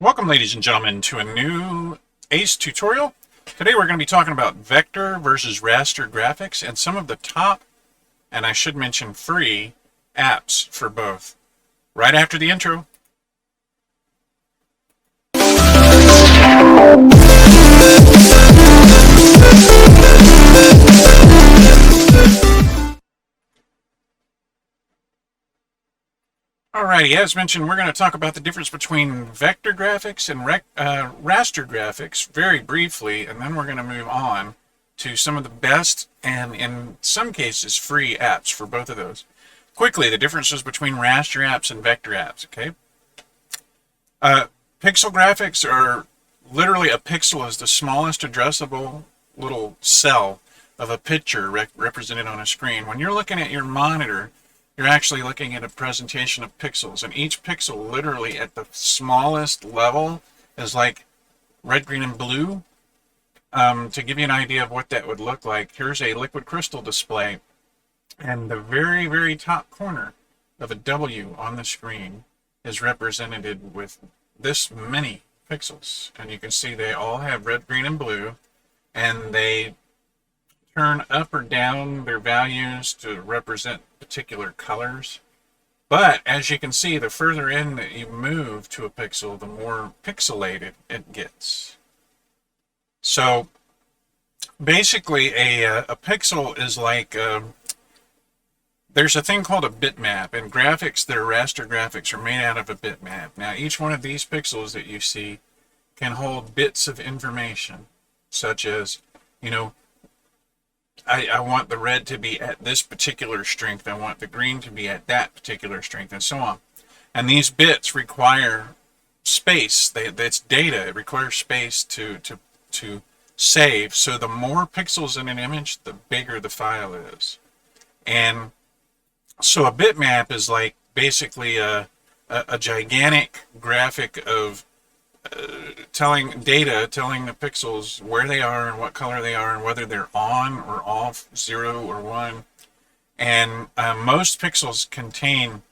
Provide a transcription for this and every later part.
Welcome, ladies and gentlemen, to a new ACE tutorial. Today we're going to be talking about vector versus raster graphics and some of the top, and I should mention free, apps for both. Right after the intro. Alrighty, as mentioned, we're going to talk about the difference between vector graphics and raster graphics very briefly, and then we're going to move on to some of the best and, in some cases, free apps for both of those. Quickly, the differences between raster apps and vector apps, okay? Pixel graphics are literally a pixel is the smallest addressable little cell of a picture represented on a screen. When you're looking at your monitor, you're actually looking at a presentation of pixels, and each pixel literally at the smallest level is like red, green, and blue. To give you an idea of what that would look like, here's a liquid crystal display, and the very, very top corner of a W on the screen is represented with this many pixels, and you can see they all have red, green, and blue, and they turn up or down their values to represent particular colors. But as you can see, the further in that you move to a pixel, the more pixelated it gets. So basically a pixel is like there's a thing called a bitmap. In graphics, their raster graphics are made out of a bitmap. Now each one of these pixels that you see can hold bits of information, such as, you know, I want the red to be at this particular strength, I want the green to be at that particular strength, and so on. And these bits require space. That's data. It requires space to save. So the more pixels in an image, the bigger the file is. And so a bitmap is like basically a gigantic graphic of telling the pixels where they are and what color they are and whether they're on or off, 0 or 1. And most pixels contain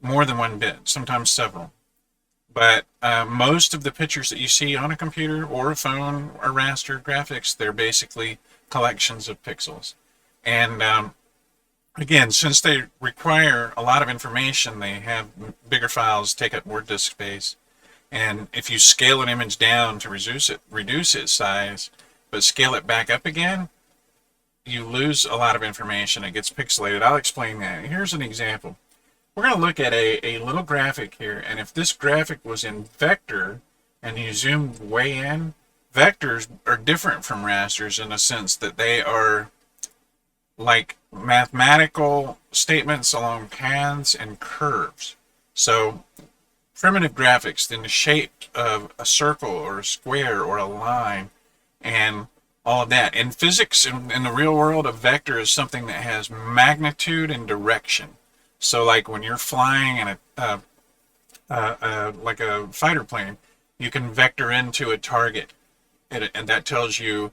more than one bit, sometimes several. But most of the pictures that you see on a computer or a phone or raster graphics, they're basically collections of pixels. And again, since they require a lot of information, they have bigger files, take up more disk space. And if you scale an image down to reduce its size, but scale it back up again, you lose a lot of information. It gets pixelated. I'll explain that. Here's an example. We're going to look at a little graphic here, and if this graphic was in vector and you zoomed way in, vectors are different from rasters in the sense that they are like mathematical statements along paths and curves. So primitive graphics in the shape of a circle or a square or a line and all of that. In physics, in the real world, a vector is something that has magnitude and direction. So like when you're flying in like a fighter plane, you can vector into a target, and that tells you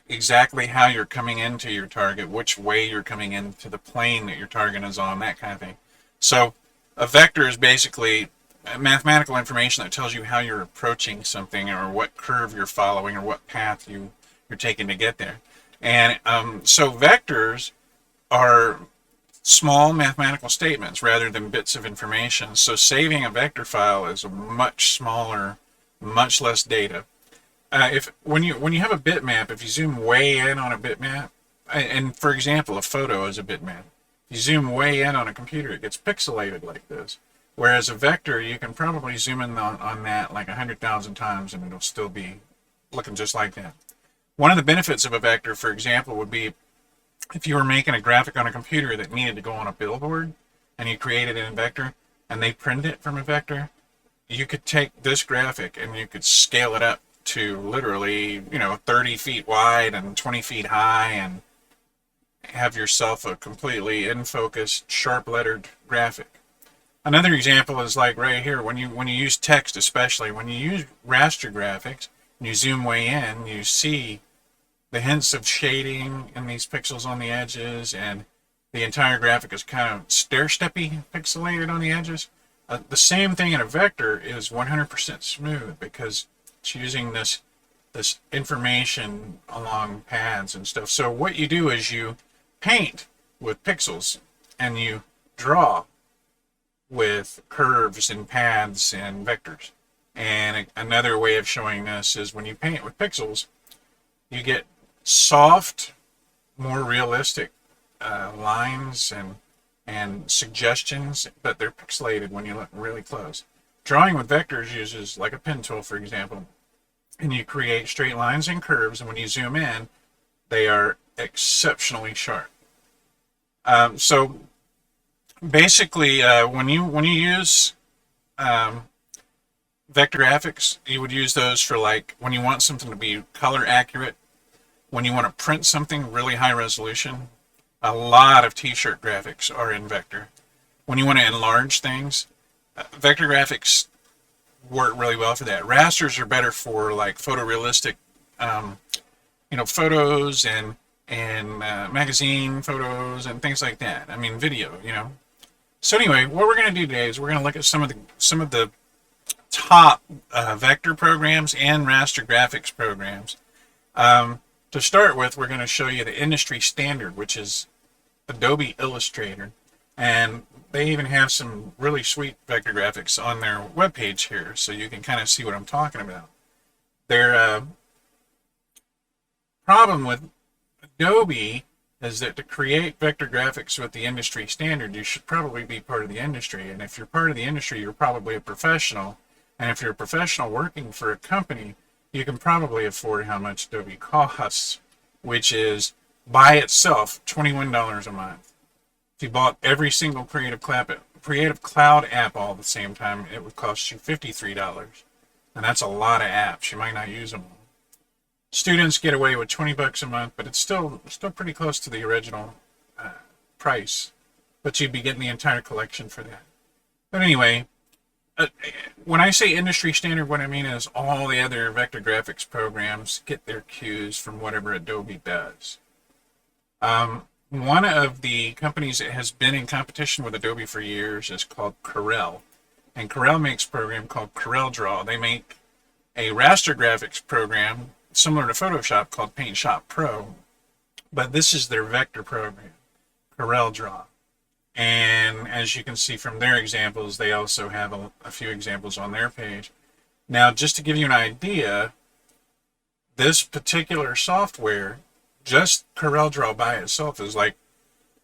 exactly how you're coming into your target, which way you're coming into the plane that your target is on, that kind of thing. So a vector is basically mathematical information that tells you how you're approaching something or what curve you're following or what path you're taking to get there. And so vectors are small mathematical statements rather than bits of information. So saving a vector file is a much smaller, much less data. When you have a bitmap, if you zoom way in on a bitmap, and for example, a photo is a bitmap. If you zoom way in on a computer, it gets pixelated like this. Whereas a vector, you can probably zoom in on that like 100,000 times and it'll still be looking just like that. One of the benefits of a vector, for example, would be if you were making a graphic on a computer that needed to go on a billboard and you created it in vector and they printed it from a vector, you could take this graphic and you could scale it up to literally, 30 feet wide and 20 feet high and have yourself a completely in-focused, sharp-lettered graphic. Another example is like right here, when you use text, especially when you use raster graphics, and you zoom way in, you see the hints of shading in these pixels on the edges, and the entire graphic is kind of stair-steppy, pixelated on the edges. The same thing in a vector is 100% smooth because it's using this information along paths and stuff. So what you do is you paint with pixels and you draw with curves and paths and vectors. And another way of showing this is when you paint with pixels, you get soft, more realistic lines and suggestions, but they're pixelated when you look really close. Drawing with vectors uses like a pen tool, for example, and you create straight lines and curves, and when you zoom in, they are exceptionally sharp. So basically, when you use vector graphics, you would use those for like when you want something to be color accurate, when you want to print something really high resolution. A lot of t-shirt graphics are in vector. When you want to enlarge things, vector graphics work really well for that. Rasters are better for like photorealistic, photos and magazine photos and things like that. I mean, video. So anyway, what we're going to do today is we're going to look at some of the top vector programs and raster graphics programs. To start with, we're going to show you the industry standard, which is Adobe Illustrator. And they even have some really sweet vector graphics on their webpage here, so you can kind of see what I'm talking about. Their problem with Adobe is that to create vector graphics with the industry standard, you should probably be part of the industry. And if you're part of the industry, you're probably a professional. And if you're a professional working for a company, you can probably afford how much Adobe costs, which is by itself $21 a month. If you bought every single Creative Cloud app all at the same time, it would cost you $53. And that's a lot of apps. You might not use them all. Students get away with $20 a month, but it's still pretty close to the original price. But you'd be getting the entire collection for that. But anyway, when I say industry standard, what I mean is all the other vector graphics programs get their cues from whatever Adobe does. One of the companies that has been in competition with Adobe for years is called Corel. And Corel makes a program called CorelDRAW. They make a raster graphics program similar to Photoshop called PaintShop Pro. But this is their vector program, CorelDRAW. And as you can see from their examples, they also have a few examples on their page. Now, just to give you an idea, this particular software, just CorelDRAW by itself, is like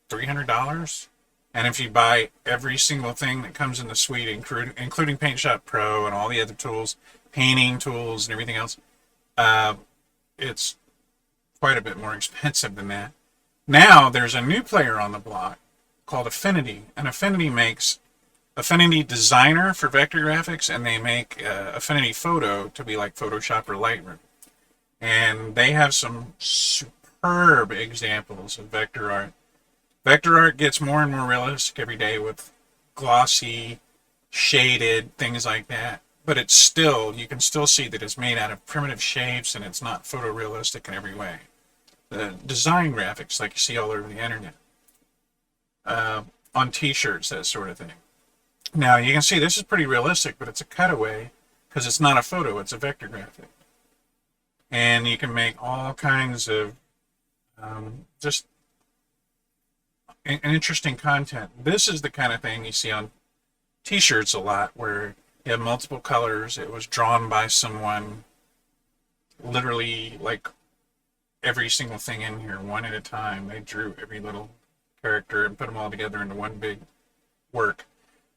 $300. And if you buy every single thing that comes in the suite, including PaintShop Pro and all the other tools, painting tools and everything else, it's quite a bit more expensive than that. Now, there's a new player on the block called Affinity, and Affinity makes Affinity Designer for vector graphics, and they make Affinity Photo to be like Photoshop or Lightroom. And they have some superb examples of vector art. Vector art gets more and more realistic every day with glossy, shaded, things like that. But it's still, you can still see that it's made out of primitive shapes and it's not photorealistic in every way. The design graphics like you see all over the internet. On t-shirts, that sort of thing. Now you can see this is pretty realistic, but it's a cutaway because it's not a photo, it's a vector graphic. And you can make all kinds of just interesting content. This is the kind of thing you see on t-shirts a lot where you have multiple colors. It was drawn by someone, literally like every single thing in here, one at a time. They drew every little character and put them all together into one big work.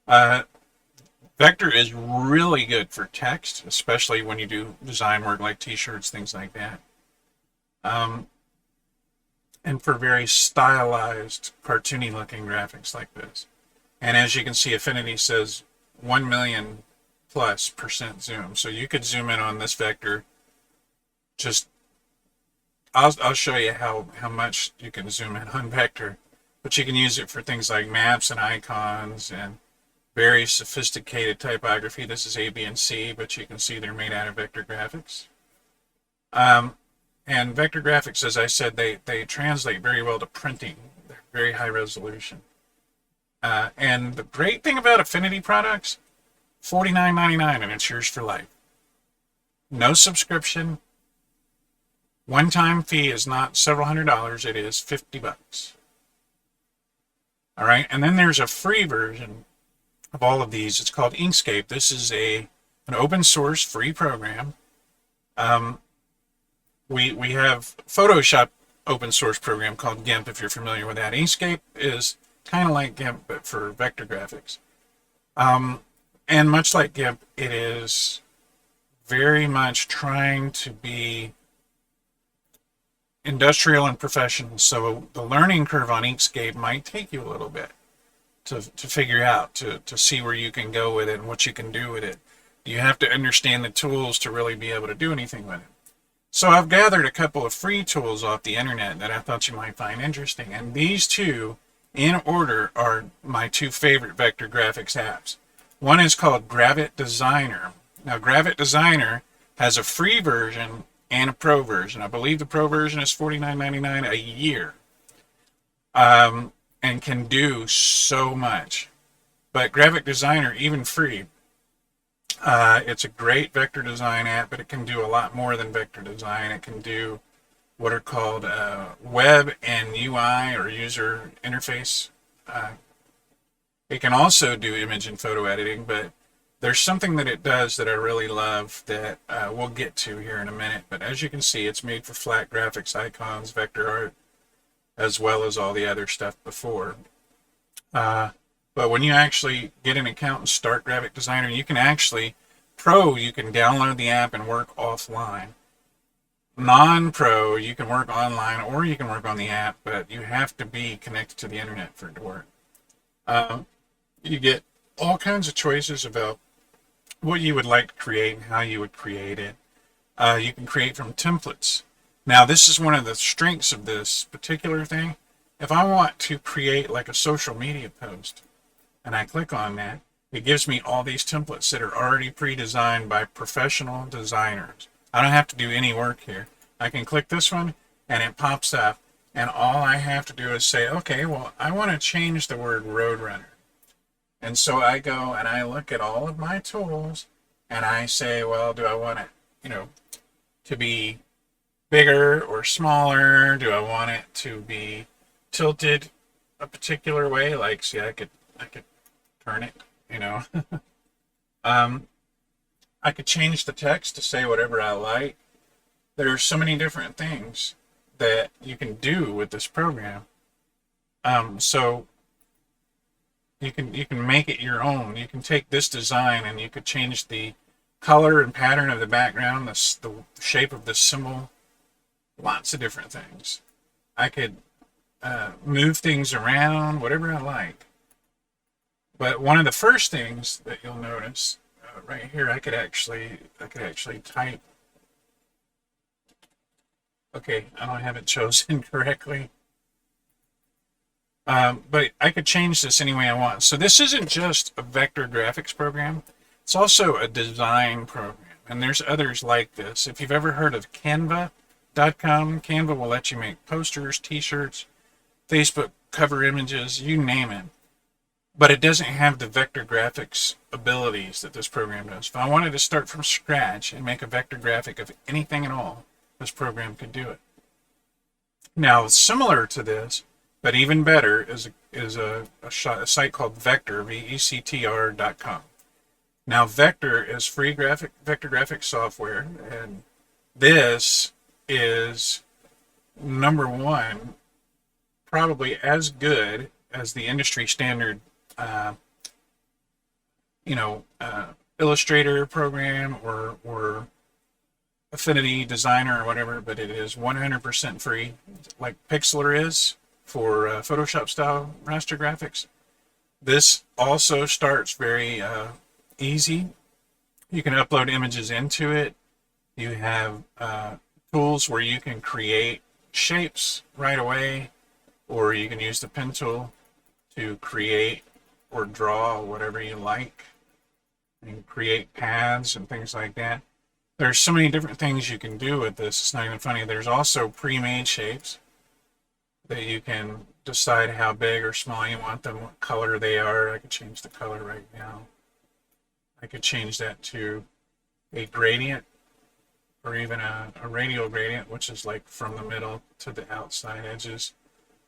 Vector is really good for text, especially when you do design work like t-shirts, things like that. And for very stylized, cartoony looking graphics like this. And as you can see, Affinity says 1,000,000+ % zoom. So you could zoom in on this vector. I'll show you how much you can zoom in on vector. But you can use it for things like maps and icons and very sophisticated typography. This is A, B, and C, but you can see they're made out of vector graphics. And vector graphics, as I said, they translate very well to printing. They're very high resolution. And the great thing about Affinity products, $49.99 and it's yours for life. No subscription. One-time fee is not several $100s, it is $50. All right, and then there's a free version of all of these. It's called Inkscape. This is an open source free program. We have Photoshop open source program called GIMP, if you're familiar with that. Inkscape is kind of like GIMP, but for vector graphics. And much like GIMP, it is very much trying to be industrial and professional. So the learning curve on Inkscape might take you a little bit to figure out, to see where you can go with it and what you can do with it. You have to understand the tools to really be able to do anything with it. So I've gathered a couple of free tools off the internet that I thought you might find interesting. And these two, in order, are my two favorite vector graphics apps. One is called Gravit Designer. Now, Gravit Designer has a free version and a pro version. I believe the pro version is $49.99 a year, and can do so much. But Gravit Designer, even free, it's a great vector design app, but it can do a lot more than vector design. It can do what are called web and UI, or user interface. It can also do image and photo editing, but there's something that it does that I really love that we'll get to here in a minute. But as you can see, it's made for flat graphics, icons, vector art, as well as all the other stuff before. But when you actually get an account and start Gravit Designer, you can actually, you can download the app and work offline. Non-pro, you can work online or you can work on the app, but you have to be connected to the internet for it to work. You get all kinds of choices about what you would like to create and how you would create it. You can create from templates. Now, this is one of the strengths of this particular thing. If I want to create like a social media post, and I click on that, it gives me all these templates that are already pre-designed by professional designers. I don't have to do any work here. I can click this one and it pops up, and all I have to do is say, okay, well, I want to change the word Roadrunner. And so I go and I look at all of my tools and I say, well, do I want it, to be bigger or smaller? Do I want it to be tilted a particular way? Like, see, I could turn it, I could change the text to say whatever I like. There are so many different things that you can do with this program. So you can make it your own. You can take this design and you could change the color and pattern of the background, the shape of the symbol, lots of different things. I could move things around, whatever I like. But one of the first things that you'll notice right here, I could actually type. Okay, I don't have it chosen correctly. But I could change this any way I want. So this isn't just a vector graphics program. It's also a design program. And there's others like this. If you've ever heard of Canva.com, Canva will let you make posters, t-shirts, Facebook cover images, you name it. But it doesn't have the vector graphics abilities that this program does. If I wanted to start from scratch and make a vector graphic of anything at all, this program could do it. Now, similar to this, but even better, is a site called Vector, VECTR.com. Now, Vector is free vector graphics software, and this is, number one, probably as good as the industry standard Illustrator program or Affinity Designer or whatever, but it is 100% free, like Pixlr is for Photoshop style raster graphics. This also starts very easy. You can upload images into it. You have tools where you can create shapes right away, or you can use the pen tool to create or draw whatever you like. You can create paths and things like that. There's so many different things you can do with this. It's not even funny. There's also pre-made shapes that you can decide how big or small you want them, what color they are. I could change the color right now. I could change that to a gradient or even a radial gradient, which is like from the middle to the outside edges.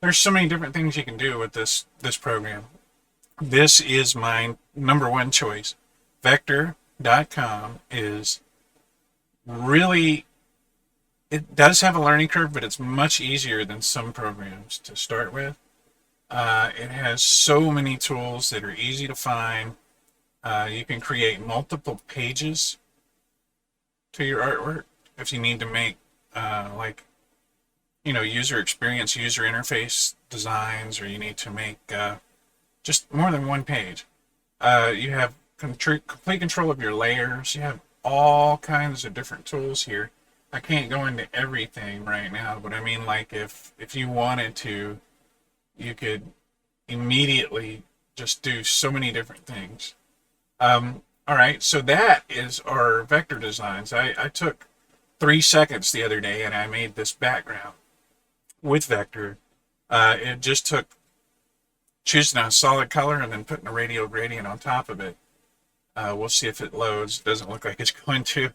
There's so many different things you can do with this program. This is my number one choice. Vector.com is really, it does have a learning curve, but it's much easier than some programs to start with. It has so many tools that are easy to find. You can create multiple pages to your artwork if you need to make like, you know, user experience, user interface designs, or you need to make just more than one page. You have complete control of your layers. You have all kinds of different tools here. I can't go into everything right now, but I mean, like, if you wanted to, you could immediately just do so many different things. All right, so that is our vector designs. I took 3 seconds the other day and I made this background with vector. It just took choosing a solid color and then putting a radial gradient on top of it. We'll see if it loads. It doesn't look like it's going to.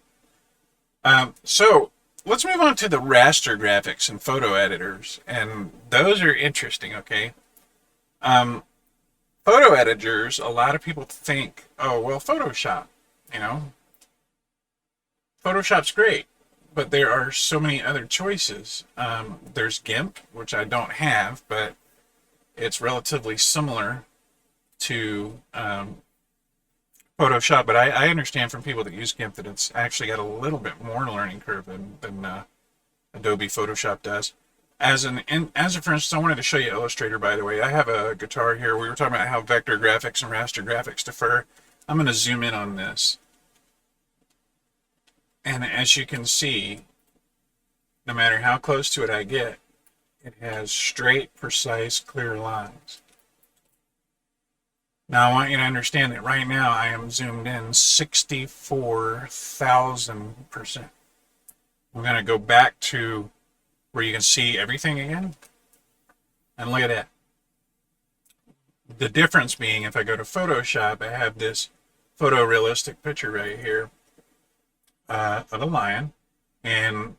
So let's move on to the raster graphics and photo editors, and those are interesting. Okay. Photo editors, a lot of people think, oh, well, Photoshop, you know, Photoshop's great, but there are so many other choices. There's GIMP, which I don't have, but it's relatively similar to Photoshop. But I understand from people that use GIMP that it's actually got a little bit more learning curve than Adobe Photoshop does. As a for instance, I wanted to show you Illustrator, by the way. I have a guitar here. We were talking about how vector graphics and raster graphics differ. I'm going to zoom in on this. And as you can see, no matter how close to it I get, it has straight, precise, clear lines. Now I want you to understand that right now I am zoomed in 64,000%. I'm going to go back to where you can see everything again. And look at that. The difference being, if I go to Photoshop, I have this photorealistic picture right here of a lion. And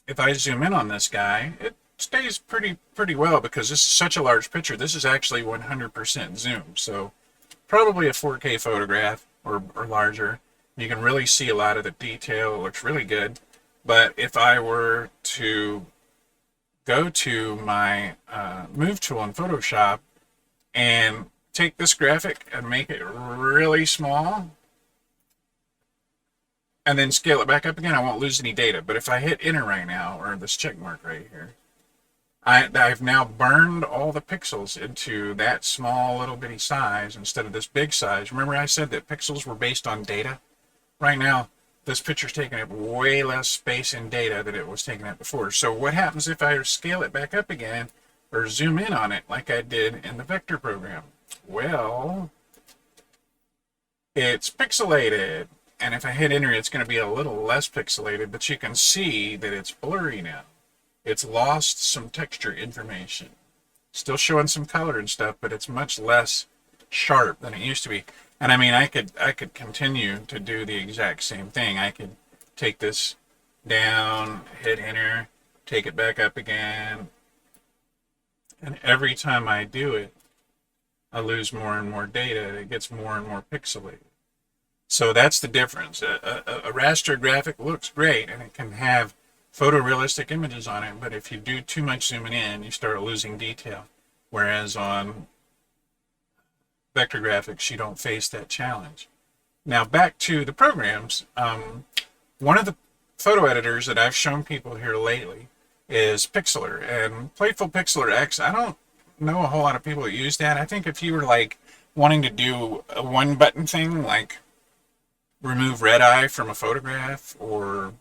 if I zoom in on this guy, it stays pretty well because this is such a large picture. This is actually 100% zoom. So probably a 4K photograph or larger. You can really see a lot of the detail. It looks really good. But if I were to go to my move tool in Photoshop and take this graphic and make it really small and then scale it back up again, I won't lose any data. But if I hit enter right now, or this check mark right here, I've now burned all the pixels into that small little bitty size instead of this big size. Remember I said that pixels were based on data? Right now, this picture's taking up way less space in data than it was taking up before. So what happens if I scale it back up again or zoom in on it like I did in the vector program? Well, it's pixelated. And if I hit enter, it's going to be a little less pixelated, but you can see that it's blurry now. It's lost some texture information. Still showing some color and stuff, but it's much less sharp than it used to be. And I mean, I could continue to do the exact same thing. I could take this down, hit enter, take it back up again. And every time I do it, I lose more and more data. It gets more and more pixelated. So that's the difference. A raster graphic looks great, and it can have photorealistic images on it, but if you do too much zooming in, you start losing detail. Whereas on vector graphics, you don't face that challenge. Now back to the programs. One of the photo editors that I've shown people here lately is Pixlr, and Playful Pixlr X. I don't know a whole lot of people that use that. I think if you were like wanting to do a one button thing, like remove red eye from a photograph, or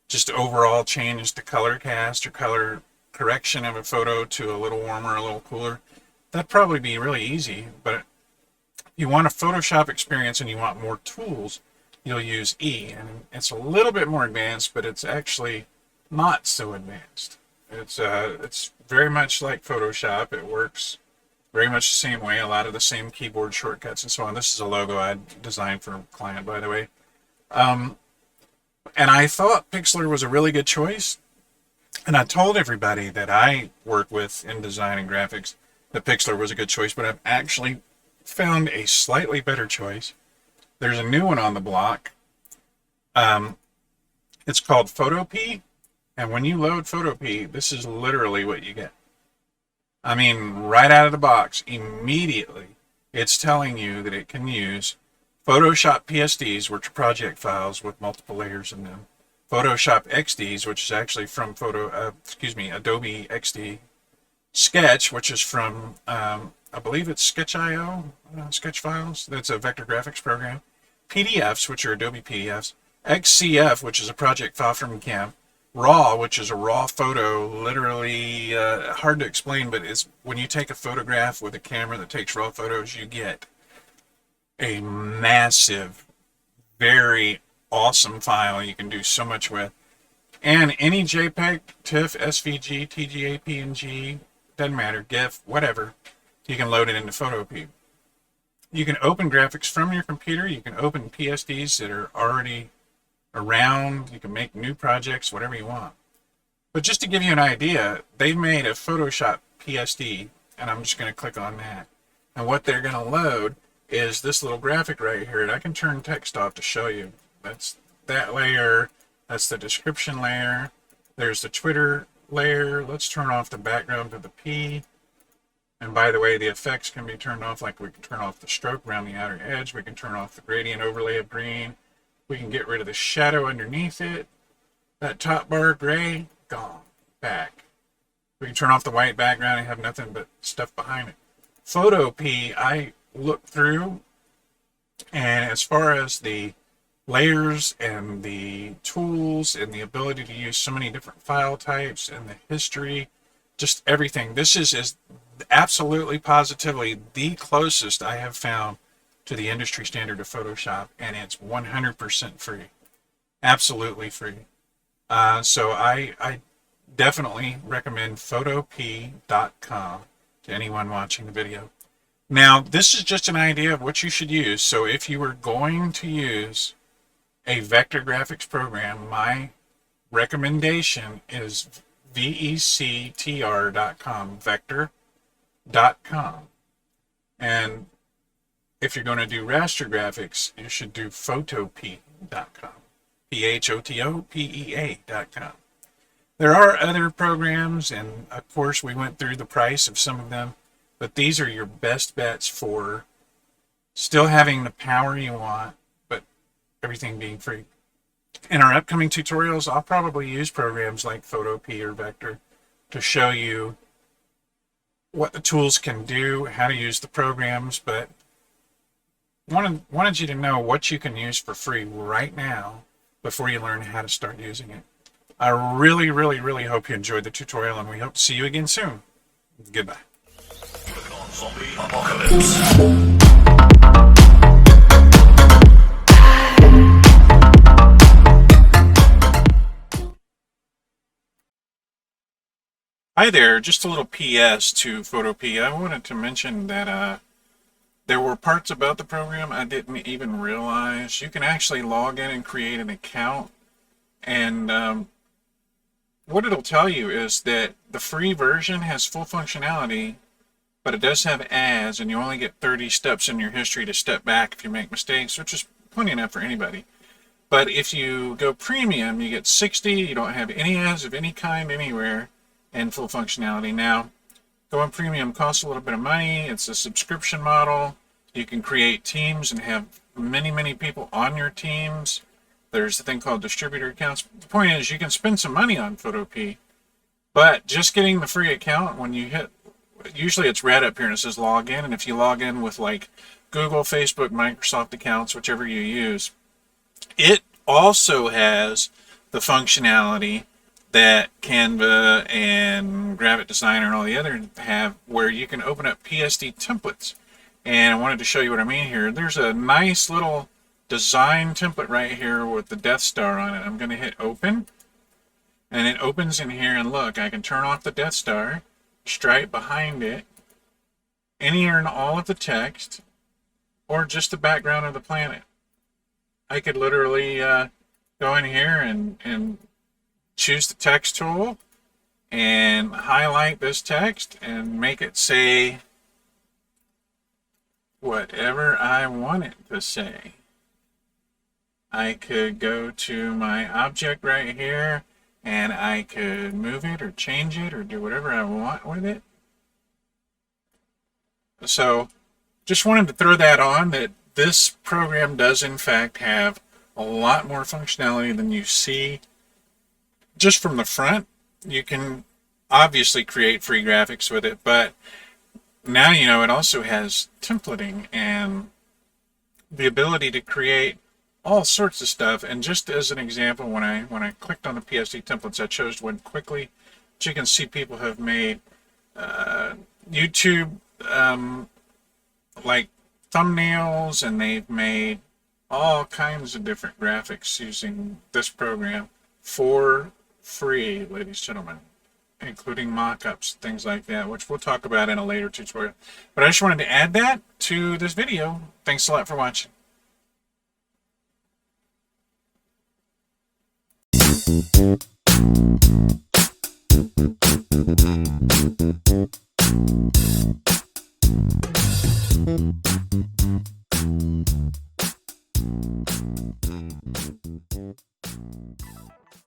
just overall change the color cast or color correction of a photo to a little warmer, a little cooler, that'd probably be really easy. But if you want a Photoshop experience and you want more tools, you'll use E, and it's a little bit more advanced, but it's actually not so advanced. It's very much like Photoshop. It works very much the same way. A lot of the same keyboard shortcuts and so on. This is a logo I designed for a client, by the way. Um, and I thought Pixlr was a really good choice. And I told everybody that I work with in design and graphics that Pixlr was a good choice, but I've actually found a slightly better choice. There's a new one on the block. Um, it's called Photopea, and when you load Photopea, this is literally what you get. I mean, right out of the box, immediately, it's telling you that it can use Photoshop PSDs, which are project files with multiple layers in them. Photoshop XDs, which is actually from Adobe XD. Sketch, which is from, I believe it's Sketch.io, Sketch Files. That's a vector graphics program. PDFs, which are Adobe PDFs. XCF, which is a project file from CAM. RAW, which is a raw photo, literally hard to explain, but it's when you take a photograph with a camera that takes raw photos, you get a massive, very awesome file you can do so much with. And any JPEG, TIFF, SVG, TGA, PNG, doesn't matter, GIF, whatever, you can load it into Photopea. You can open graphics from your computer. You can open PSDs that are already around. You can make new projects, whatever you want. But just to give you an idea, they've made a Photoshop PSD, and I'm just going to click on that. And what they're going to load is this little graphic right here, and I can turn text off to show you. That's that layer. That's the description layer. There's the Twitter layer. Let's turn off the background to the P. And by the way, the effects can be turned off, like we can turn off the stroke around the outer edge. We can turn off the gradient overlay of green. We can get rid of the shadow underneath it. That top bar gray, gone, back. We can turn off the white background and have nothing but stuff behind it. Photopea, I looked through, and as far as the layers and the tools and the ability to use so many different file types and the history, just everything, this is absolutely positively the closest I have found to the industry standard of Photoshop, and it's 100% free. Absolutely free. So I definitely recommend photopea.com to anyone watching the video. Now, this is just an idea of what you should use. So if you were going to use a vector graphics program, my recommendation is vectr.com, vector.com. And if you're going to do raster graphics, you should do photopea.com, photopea.com. There are other programs, and of course we went through the price of some of them, but these are your best bets for still having the power you want, but everything being free. In our upcoming tutorials, I'll probably use programs like Photopea or Vector to show you what the tools can do, how to use the programs, but wanted you to know what you can use for free right now before you learn how to start using it. I really, really, really hope you enjoyed the tutorial, and we hope to see you again soon. Goodbye. Zombie apocalypse. Hi there, just a little PS to Photopea. I wanted to mention that there were parts about the program I didn't even realize. You can actually log in and create an account, and what it'll tell you is that the free version has full functionality, but it does have ads, and you only get 30 steps in your history to step back if you make mistakes, which is plenty enough for anybody. But if you go premium, you get 60, you don't have any ads of any kind anywhere, and full functionality. Now, going premium costs a little bit of money. It's a subscription model. You can create teams and have many, many people on your teams. There's a thing called distributor accounts. The point is, you can spend some money on Photopea, but just getting the free account, when you hit, usually it's red up here and it says log in, and if you log in with like Google, Facebook, Microsoft accounts, whichever you use, it also has the functionality that Canva and Gravit Designer and all the other have, where you can open up PSD templates. And I wanted to show you what I mean here. There's a nice little design template right here with the Death Star on it. I'm going to hit open, And it opens in here, and look, I can turn off the Death Star, stripe behind it, any and all of the text, or just the background of the planet. I could literally go in here and choose the text tool and highlight this text and make it say whatever I want it to say. I could go to my object right here, and I could move it or change it or do whatever I want with it. So just wanted to throw that on, that this program does in fact have a lot more functionality than you see just from the front. You can obviously create free graphics with it, but now you know it also has templating and the ability to create all sorts of stuff. And just as an example, when I clicked on the PSD templates, I chose one quickly. But you can see people have made YouTube like thumbnails, and they've made all kinds of different graphics using this program for free, ladies and gentlemen, including mock-ups, things like that, which we'll talk about in a later tutorial. But I just wanted to add that to this video. Thanks a lot for watching.